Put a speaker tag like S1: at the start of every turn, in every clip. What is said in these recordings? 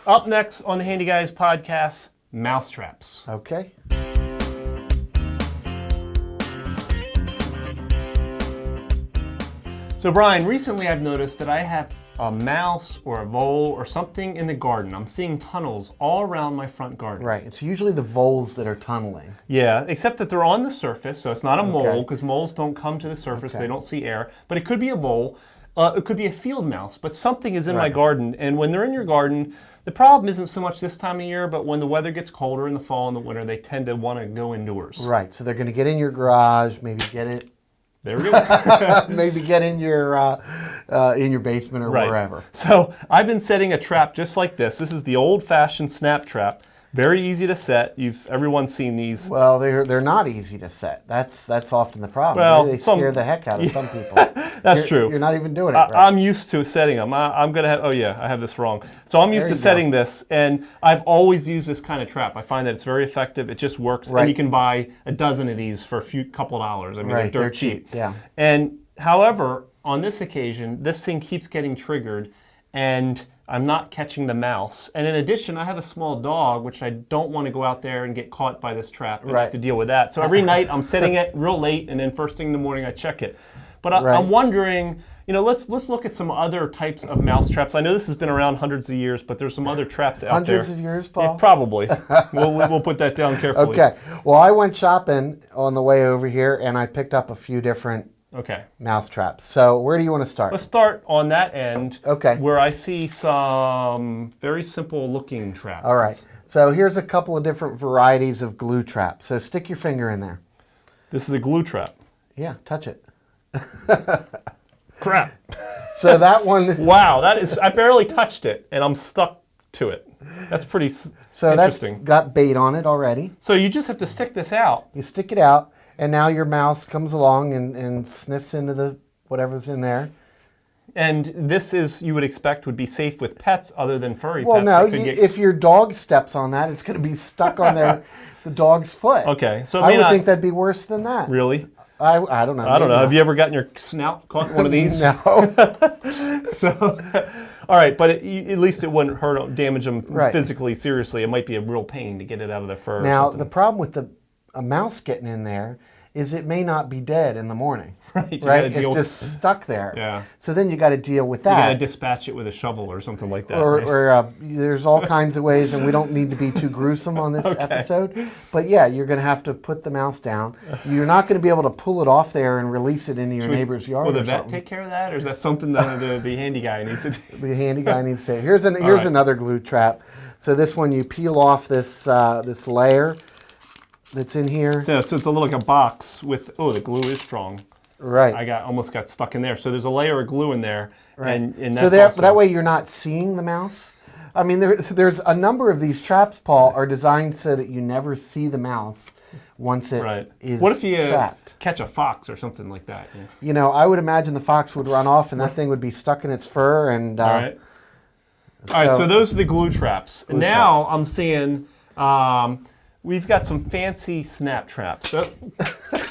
S1: Up next on the Handy Guys podcast, mouse traps.
S2: Okay.
S1: So Brian, recently I've noticed that I have a mouse or a vole or something in the garden. I'm seeing tunnels all around my front garden.
S2: Right. It's usually the voles that are tunneling.
S1: Yeah, except that they're on the surface, so it's not a mole, because moles don't come to the surface. They don't see air. But it could be a vole. It could be a field mouse, but something is in my garden. And when they're in your garden, the problem isn't so much this time of year, but when the weather gets colder in the fall and the winter, they tend to want to go indoors.
S2: Right. So they're going to get in your garage, maybe get it.
S1: There we go.
S2: Maybe get in your basement or wherever.
S1: So I've been setting a trap just like this. This is the old-fashioned snap trap. Very easy to set. Everyone's seen these.
S2: Well, they're not easy to set. That's often the problem.
S1: Well,
S2: they scare the heck out of some people.
S1: That's true.
S2: You're not even doing it right.
S1: I'm used to setting them. I'm gonna have. Oh yeah, I have this wrong. So I'm used to setting this, and I've always used this kind of trap. I find that it's very effective. It just works, and you can buy a dozen of these for a couple dollars. I mean, they're dirt cheap.
S2: Yeah.
S1: And however, on this occasion, this thing keeps getting triggered, and I'm not catching the mouse. And in addition, I have a small dog, which I don't want to go out there and get caught by this trap and have to deal with that. So every night I'm setting it real late, and then first thing in the morning I check it. But I'm wondering, let's look at some other types of mouse traps. I know this has been around hundreds of years, but there's some other traps out there.
S2: Hundreds of years, Paul?
S1: Yeah, probably. We'll put that down carefully.
S2: Okay. Well, I went shopping on the way over here, and I picked up a few different mouse traps. So where do you want to start?
S1: Let's start on that end where I see some very simple looking traps.
S2: All right. So here's a couple of different varieties of glue traps. So stick your finger in there.
S1: This is a glue trap.
S2: Yeah, touch it.
S1: Crap.
S2: So that one...
S1: Wow, I barely touched it, and I'm stuck to it. That's pretty interesting.
S2: That's got bait on it already.
S1: So you just have to stick this out.
S2: You stick it out, and now your mouse comes along and sniffs into whatever's in there.
S1: And this you would expect, would be safe with pets other than furry pets.
S2: Well, no, if your dog steps on that, it's going to be stuck on the dog's foot.
S1: Okay. So
S2: I would think that'd be worse than that.
S1: Really?
S2: I don't know.
S1: I don't know. Have you ever gotten your snout caught in one of these?
S2: No.
S1: So, all right, but at least it wouldn't damage them physically, seriously. It might be a real pain to get it out of their fur.
S2: Now, the problem with a mouse getting in there is it may not be dead in the morning. Right? It's just stuck there.
S1: Yeah.
S2: So then you got to deal with that.
S1: You got to dispatch it with a shovel or something like that.
S2: Or there's all kinds of ways, and we don't need to be too gruesome on this episode. But yeah, you're going to have to put the mouse down. You're not going to be able to pull it off there and release it into your neighbor's yard.
S1: Will the vet take care of that, or is that something that the handy guy needs to do?
S2: The handy guy needs to. Here's another glue trap. So this one, you peel off this layer that's in here.
S1: So it's a little like a box with. Oh, the glue is strong.
S2: Right.
S1: I almost got stuck in there. So there's a layer of glue in there.
S2: Right.
S1: And
S2: so that way you're not seeing the mouse. I mean, there's a number of these traps, Paul, are designed so that you never see the mouse once it is trapped.
S1: What if you catch a fox or something like that?
S2: Yeah. I would imagine the fox would run off and that thing would be stuck in its fur. And
S1: all right. So those are the glue traps. Now I'm seeing we've got some fancy snap traps.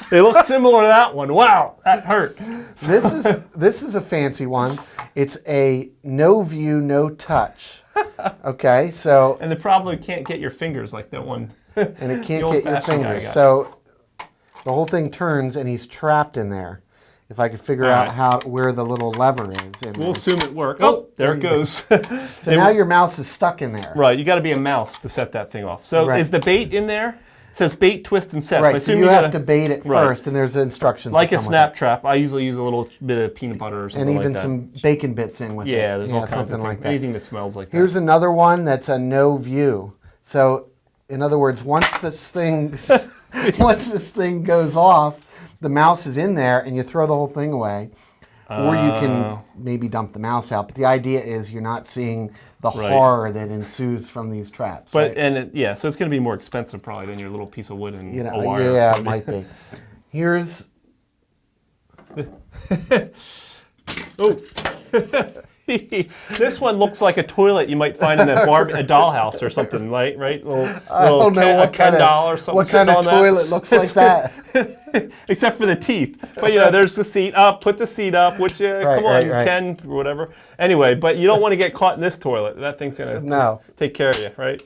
S1: They look similar to that one. Wow, that hurt.
S2: This is a fancy one. It's a no view, no touch. Okay, so
S1: and the problem can't get your fingers like that one.
S2: And it can't get your fingers. So the whole thing turns, and he's trapped in there. If I could figure out where the little lever is.
S1: We'll assume it works. Oh, there it goes.
S2: So now your mouse is stuck in there.
S1: Right, you got to be a mouse to set that thing off. So is the bait in there? It says bait, twist, and set.
S2: Right, so you have to bait it first, and there's instructions.
S1: Like a snap trap, I usually use a little bit of peanut butter or something like that.
S2: And even some bacon bits in with it.
S1: Yeah, there's all kinds
S2: something
S1: of
S2: like that.
S1: Anything that smells like that.
S2: Here's another one that's a no view. So, in other words, once this thing goes off, the mouse is in there, and you throw the whole thing away. Or you can maybe dump the mouse out. But the idea is you're not seeing the horror that ensues from these traps.
S1: But so it's going to be more expensive probably than your little piece of wood and a wire.
S2: Yeah, it might be. Here's...
S1: Oh. This one looks like a toilet you might find in a dollhouse or something, right? Little
S2: I don't know what
S1: Ken
S2: kind
S1: doll or something.
S2: what kind of toilet looks like that.
S1: Except for the teeth. But there's the seat up. Put the seat up. Which come on, Ken, or whatever. Anyway, but you don't want to get caught in this toilet. That thing's gonna take care of you, right?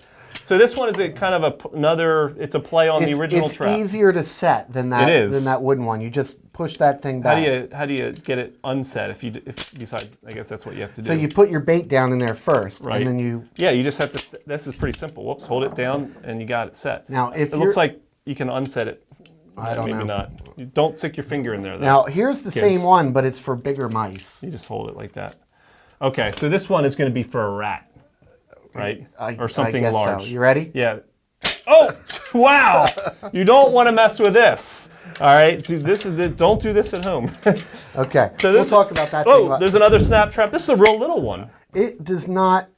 S1: So this one is a kind of another. It's a play on the original trap.
S2: It's easier to set than that.
S1: It is.
S2: Than that wooden one. You just push that thing back.
S1: How do you get it unset? If besides, I guess that's what you have to do.
S2: So you put your bait down in there first,
S1: right?
S2: And then you.
S1: Yeah, you just have to. This is pretty simple. Whoops, hold it down, and you got it set.
S2: Now, if
S1: it looks like you can unset it.
S2: I don't know.
S1: Maybe not. You don't stick your finger in there, though.
S2: Now here's the same one, but it's for bigger mice.
S1: You just hold it like that. Okay, so this one is going to be for a rat, right? Or something
S2: I guess
S1: large.
S2: So. You ready?
S1: Yeah. Oh, wow! You don't want to mess with this. All right, dude. Don't do this at home.
S2: Okay.
S1: So
S2: we'll talk about that.
S1: There's another snap trap. This is a real little one.
S2: It does not,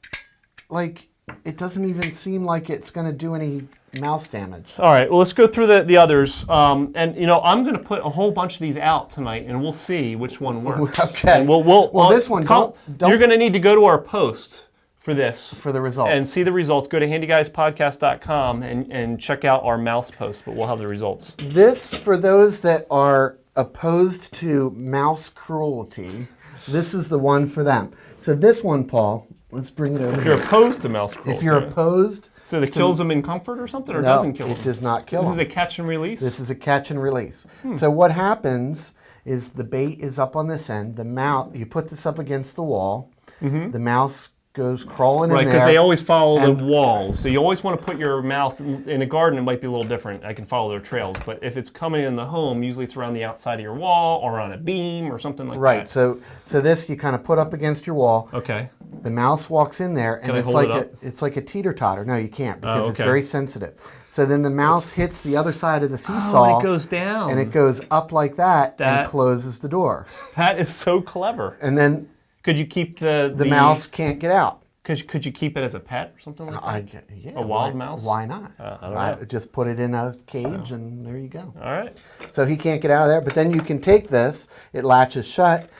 S2: it doesn't even seem like it's going to do any mouse damage.
S1: All right, well, let's go through the others. And, I'm going to put a whole bunch of these out tonight, and we'll see which one works.
S2: Okay.
S1: And well,
S2: this one, don't.
S1: You're going to need to go to our post for this.
S2: For the results.
S1: And see the results. Go to handyguyspodcast.com and check out our mouse post, but we'll have the results.
S2: This, for those that are opposed to mouse cruelty, this is the one for them. So this one, Paul, let's bring it over
S1: If you're opposed to mouse cruelty.
S2: If you're opposed...
S1: So it kills them in comfort or something, or
S2: no,
S1: doesn't kill them?
S2: it does not kill them.
S1: This is a catch and release?
S2: This is a catch and release. So what happens is the bait is up on this end. The mouse, you put this up against the wall. The mouse goes crawling in there.
S1: Right, because they always follow the walls. So you always want to put your mouse in a garden. It might be a little different. I can follow their trails. But if it's coming in the home, usually it's around the outside of your wall or on a beam or something like that.
S2: Right. So this you kind of put up against your wall.
S1: Okay.
S2: The mouse walks in there, and it's like a teeter-totter. No, you can't because it's very sensitive. So then the mouse hits the other side of the seesaw.
S1: Oh, it goes down.
S2: And it goes up like that and closes the door.
S1: That is so clever.
S2: And then
S1: could you keep the
S2: mouse can't get out.
S1: Could you keep it as a pet or something like that?
S2: Yeah,
S1: a wild mouse?
S2: Why not?
S1: I don't know.
S2: Just put it in a cage and there you go.
S1: All right.
S2: So he can't get out of there, but then you can take this, it latches shut,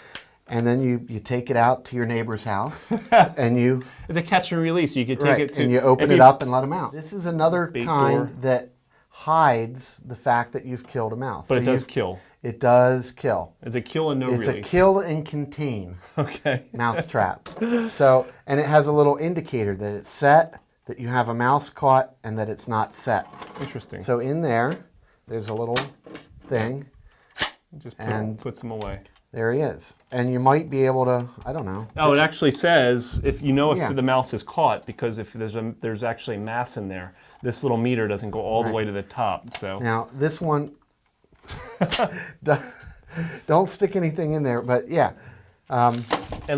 S2: and then you take it out to your neighbor's house and you...
S1: It's a catch and release. You could take it to...
S2: and you open it up and let them out. This is another kind that hides the fact that you've killed a mouse.
S1: But it does kill.
S2: It does kill.
S1: It's a kill and no release.
S2: It's a kill and contain mouse trap. So, and it has a little indicator that it's set, that you have a mouse caught, and that it's not set.
S1: Interesting.
S2: So in there's a little thing.
S1: Just puts them away.
S2: There he is. And you might be able to, I don't know.
S1: Oh, it actually says if the mouse is caught, because if there's actually mass in there, this little meter doesn't go all the way to the top. So
S2: now this one, don't stick anything in there, but yeah.
S1: And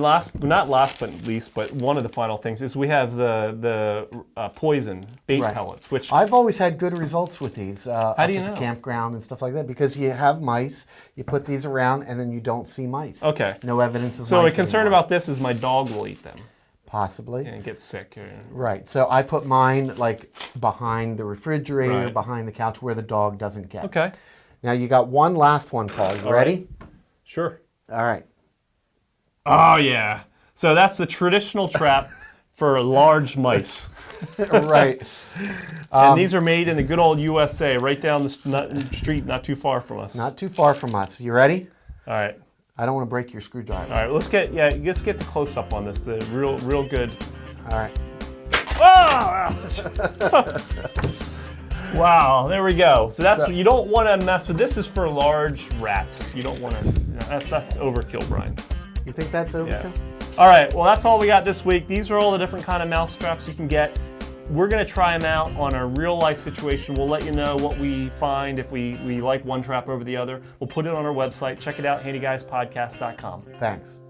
S1: not last but least, but one of the final things is we have the poison bait pellets, which
S2: I've always had good results with these.
S1: How do you know?
S2: The campground and stuff like that, because you have mice, you put these around, and then you don't see mice.
S1: Okay.
S2: No evidence of mice.
S1: So a concern about this is my dog will eat them.
S2: Possibly.
S1: And get sick.
S2: Right. So I put mine like behind the refrigerator, behind the couch, where the dog doesn't get.
S1: Okay.
S2: Now you got one last one, Paul. You ready?
S1: Sure.
S2: All right.
S1: Oh, yeah. So that's the traditional trap for large mice.
S2: Right.
S1: And these are made in the good old USA, right down the street, not too far from us.
S2: Not too far from us. You ready?
S1: All right.
S2: I don't want to break your screwdriver.
S1: All right, let's get the close up on this. The real good.
S2: All right.
S1: Oh! Wow, there we go. So you don't want to mess with. This is for large rats. You don't want to. That's overkill, Brian.
S2: You think that's overkill?
S1: Yeah. All right. Well, that's all we got this week. These are all the different kind of mouse traps you can get. We're going to try them out on a real life situation. We'll let you know what we find, if we like one trap over the other. We'll put it on our website. Check it out, handyguyspodcast.com.
S2: Thanks.